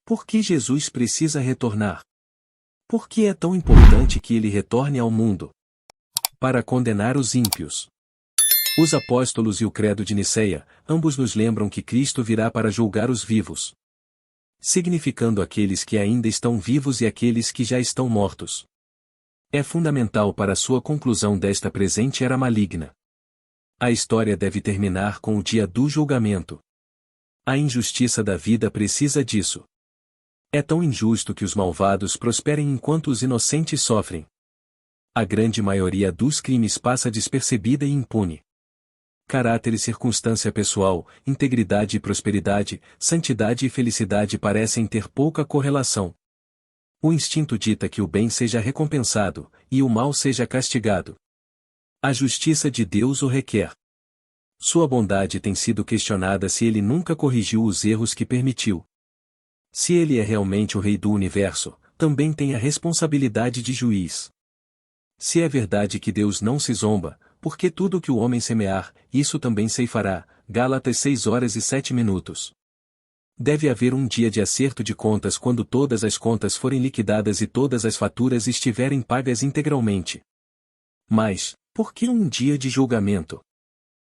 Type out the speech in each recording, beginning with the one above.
Por que Jesus precisa retornar? Por que é tão importante que ele retorne ao mundo? Para condenar os ímpios. Os apóstolos e o credo de Nicéia, ambos nos lembram que Cristo virá para julgar os vivos, significando aqueles que ainda estão vivos e aqueles que já estão mortos. É fundamental para a sua conclusão desta presente era maligna. A história deve terminar com o dia do julgamento. A injustiça da vida precisa disso. É tão injusto que os malvados prosperem enquanto os inocentes sofrem. A grande maioria dos crimes passa despercebida e impune. Caráter e circunstância pessoal, integridade e prosperidade, santidade e felicidade parecem ter pouca correlação. O instinto dita que o bem seja recompensado, e o mal seja castigado. A justiça de Deus o requer. Sua bondade tem sido questionada se ele nunca corrigiu os erros que permitiu. Se ele é realmente o Rei do Universo, também tem a responsabilidade de juiz. Se é verdade que Deus não se zomba, porque tudo que o homem semear, isso também ceifará. Gálatas 6:07. Deve haver um dia de acerto de contas quando todas as contas forem liquidadas e todas as faturas estiverem pagas integralmente. Mas, por que um dia de julgamento?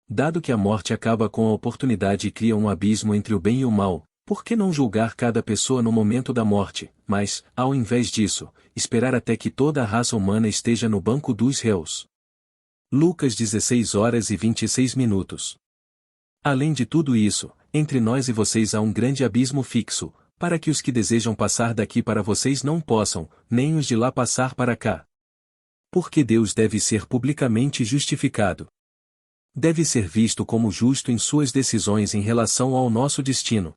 Dado que a morte acaba com a oportunidade e cria um abismo entre o bem e o mal, por que não julgar cada pessoa no momento da morte, mas, ao invés disso, esperar até que toda a raça humana esteja no banco dos réus? Lucas 16:26. Além de tudo isso, entre nós e vocês há um grande abismo fixo, para que os que desejam passar daqui para vocês não possam, nem os de lá passar para cá. Porque Deus deve ser publicamente justificado. Deve ser visto como justo em suas decisões em relação ao nosso destino.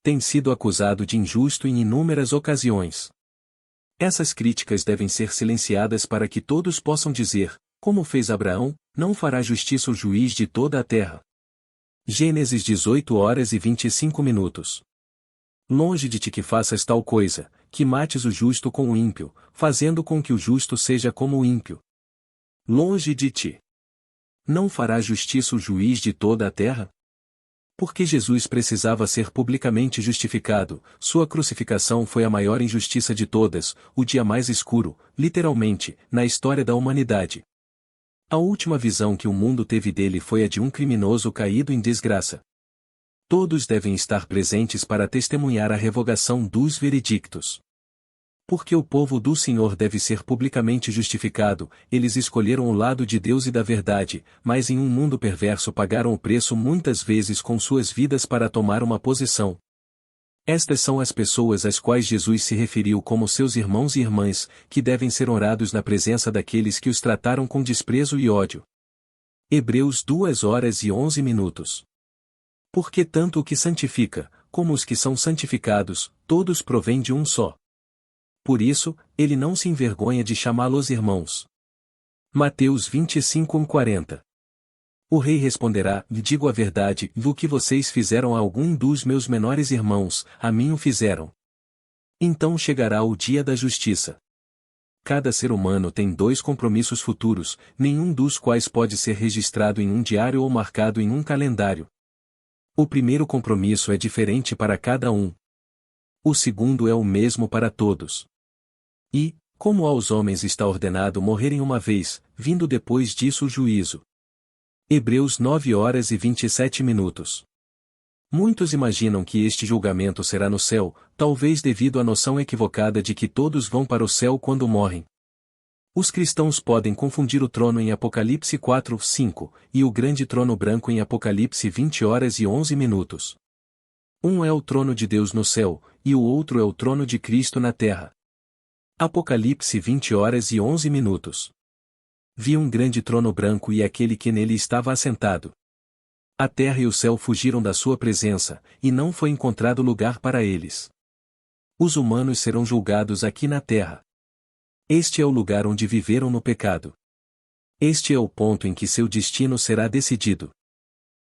Tem sido acusado de injusto em inúmeras ocasiões. Essas críticas devem ser silenciadas para que todos possam dizer, como fez Abraão, não fará justiça o juiz de toda a terra. Gênesis 18:25. Longe de ti que faças tal coisa, que mates o justo com o ímpio, fazendo com que o justo seja como o ímpio. Longe de ti. Não fará justiça o juiz de toda a terra? Porque Jesus precisava ser publicamente justificado, sua crucificação foi a maior injustiça de todas, o dia mais escuro, literalmente, na história da humanidade. A última visão que o mundo teve dele foi a de um criminoso caído em desgraça. Todos devem estar presentes para testemunhar a revogação dos veredictos. Porque o povo do Senhor deve ser publicamente justificado, eles escolheram o lado de Deus e da verdade, mas em um mundo perverso pagaram o preço muitas vezes com suas vidas para tomar uma posição. Estas são as pessoas às quais Jesus se referiu como seus irmãos e irmãs, que devem ser honrados na presença daqueles que os trataram com desprezo e ódio. Hebreus 2:11. Porque tanto o que santifica, como os que são santificados, todos provêm de um só. Por isso, ele não se envergonha de chamá-los irmãos. Mateus 25:40. O rei responderá, digo a verdade, o que vocês fizeram a algum dos meus menores irmãos, a mim o fizeram. Então chegará o dia da justiça. Cada ser humano tem 2 compromissos futuros, nenhum dos quais pode ser registrado em um diário ou marcado em um calendário. O primeiro compromisso é diferente para cada um. O segundo é o mesmo para todos. E, como aos homens está ordenado morrerem uma vez, vindo depois disso o juízo. Hebreus 9:27. Muitos imaginam que este julgamento será no céu, talvez devido à noção equivocada de que todos vão para o céu quando morrem. Os cristãos podem confundir o trono em Apocalipse 4:5, e o grande trono branco em Apocalipse 20:11. Um é o trono de Deus no céu, e o outro é o trono de Cristo na terra. Apocalipse 20:11. Vi um grande trono branco e aquele que nele estava assentado. A terra e o céu fugiram da sua presença, e não foi encontrado lugar para eles. Os humanos serão julgados aqui na terra. Este é o lugar onde viveram no pecado. Este é o ponto em que seu destino será decidido.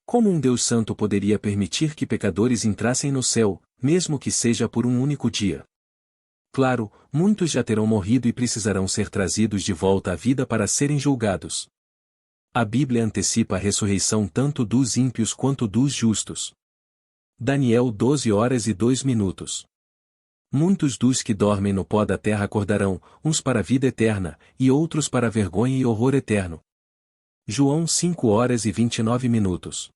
Como um Deus santo poderia permitir que pecadores entrassem no céu, mesmo que seja por um único dia? Claro, muitos já terão morrido e precisarão ser trazidos de volta à vida para serem julgados. A Bíblia antecipa a ressurreição tanto dos ímpios quanto dos justos. Daniel 12:02. Muitos dos que dormem no pó da terra acordarão, uns para a vida eterna, e outros para a vergonha e horror eterno. João 5h29.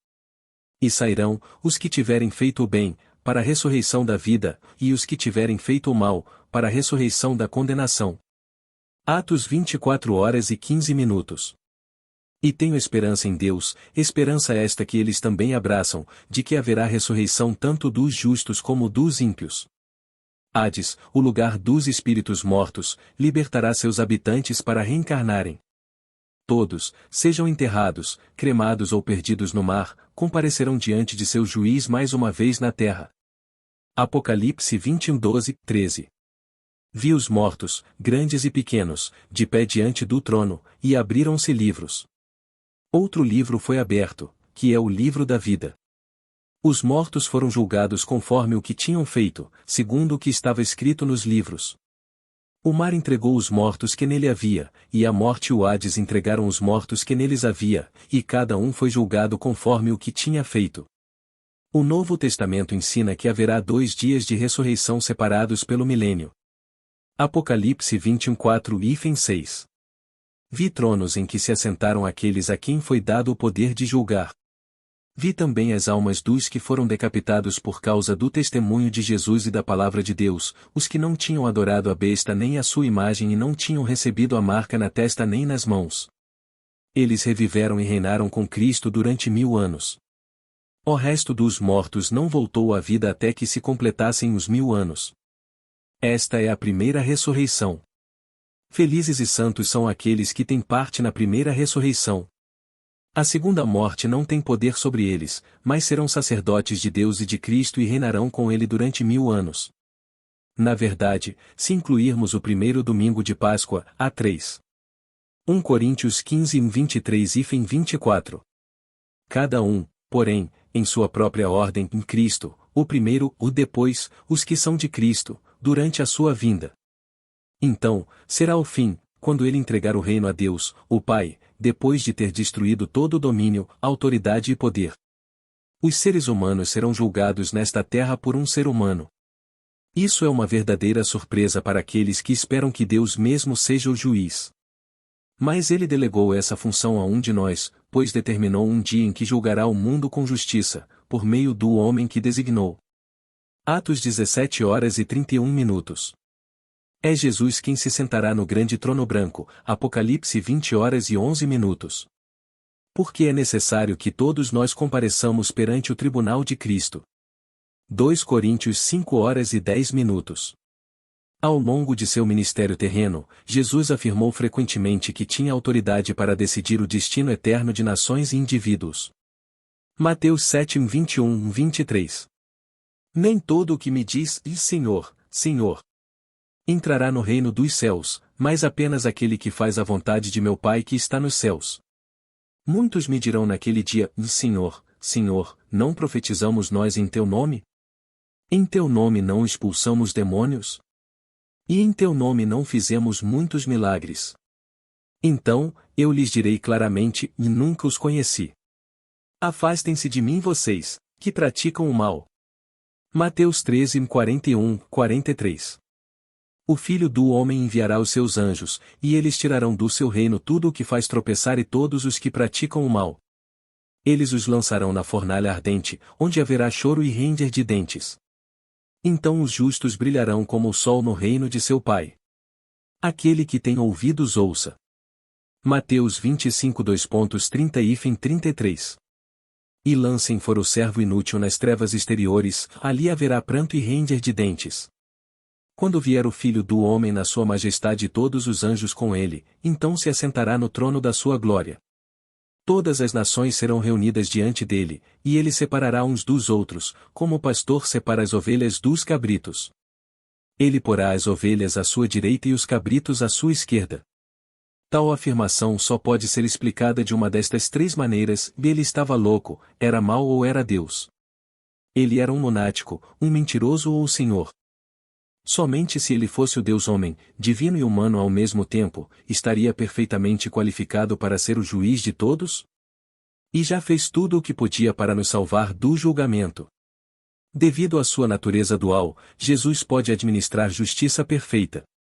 E sairão, os que tiverem feito o bem, para a ressurreição da vida, e os que tiverem feito o mal, para a ressurreição da condenação. Atos 24h15. E tenho esperança em Deus, esperança esta que eles também abraçam, de que haverá ressurreição tanto dos justos como dos ímpios. Hades, o lugar dos espíritos mortos, libertará seus habitantes para reencarnarem. Todos, sejam enterrados, cremados ou perdidos no mar, comparecerão diante de seu juiz mais uma vez na terra. Apocalipse 21:12-13. Vi os mortos, grandes e pequenos, de pé diante do trono, e abriram-se livros. Outro livro foi aberto, que é o livro da vida. Os mortos foram julgados conforme o que tinham feito, segundo o que estava escrito nos livros. O mar entregou os mortos que nele havia, e a morte e o Hades entregaram os mortos que neles havia, e cada um foi julgado conforme o que tinha feito. O Novo Testamento ensina que haverá 2 dias de ressurreição separados pelo milênio. Apocalipse 21:4-6. Vi tronos em que se assentaram aqueles a quem foi dado o poder de julgar. Vi também as almas dos que foram decapitados por causa do testemunho de Jesus e da palavra de Deus, os que não tinham adorado a besta nem a sua imagem e não tinham recebido a marca na testa nem nas mãos. Eles reviveram e reinaram com Cristo durante 1000 anos. O resto dos mortos não voltou à vida até que se completassem os 1000 anos. Esta é a primeira ressurreição. Felizes e santos são aqueles que têm parte na primeira ressurreição. A segunda morte não tem poder sobre eles, mas serão sacerdotes de Deus e de Cristo e reinarão com ele durante 1000 anos. Na verdade, se incluirmos o primeiro domingo de Páscoa, há 3. 1 Coríntios 15:23-24. Cada um, porém, em sua própria ordem em Cristo, o primeiro, o depois, os que são de Cristo, durante a sua vinda. Então, será o fim, quando ele entregar o reino a Deus, o Pai, depois de ter destruído todo o domínio, autoridade e poder. Os seres humanos serão julgados nesta terra por um ser humano. Isso é uma verdadeira surpresa para aqueles que esperam que Deus mesmo seja o juiz. Mas ele delegou essa função a um de nós, pois determinou um dia em que julgará o mundo com justiça, por meio do homem que designou. Atos 17h31. É Jesus quem se sentará no grande trono branco, Apocalipse 20h11. Porque é necessário que todos nós compareçamos perante o tribunal de Cristo. 2 Coríntios 5h10. Ao longo de seu ministério terreno, Jesus afirmou frequentemente que tinha autoridade para decidir o destino eterno de nações e indivíduos. Mateus 7:21-23. Nem todo o que me diz, Senhor, Senhor, entrará no reino dos céus, mas apenas aquele que faz a vontade de meu Pai que está nos céus. Muitos me dirão naquele dia, Senhor, Senhor, não profetizamos nós em teu nome? Em teu nome não expulsamos demônios? E em teu nome não fizemos muitos milagres? Então, eu lhes direi claramente, e nunca os conheci. Afastem-se de mim vocês, que praticam o mal. Mateus 13:41-43. O Filho do Homem enviará os seus anjos, e eles tirarão do seu reino tudo o que faz tropeçar e todos os que praticam o mal. Eles os lançarão na fornalha ardente, onde haverá choro e ranger de dentes. Então os justos brilharão como o sol no reino de seu Pai. Aquele que tem ouvidos ouça. Mateus 25:2-30-33. E lancem fora o servo inútil nas trevas exteriores, ali haverá pranto e ranger de dentes. Quando vier o Filho do Homem na sua majestade e todos os anjos com ele, então se assentará no trono da sua glória. Todas as nações serão reunidas diante dele, e ele separará uns dos outros, como o pastor separa as ovelhas dos cabritos. Ele porá as ovelhas à sua direita e os cabritos à sua esquerda. Tal afirmação só pode ser explicada de uma destas 3 maneiras: ele estava louco, era mau ou era Deus. Ele era um lunático, um mentiroso ou o Senhor. Somente se ele fosse o Deus homem, divino e humano ao mesmo tempo, estaria perfeitamente qualificado para ser o juiz de todos? E já fez tudo o que podia para nos salvar do julgamento. Devido à sua natureza dual, Jesus pode administrar justiça perfeita.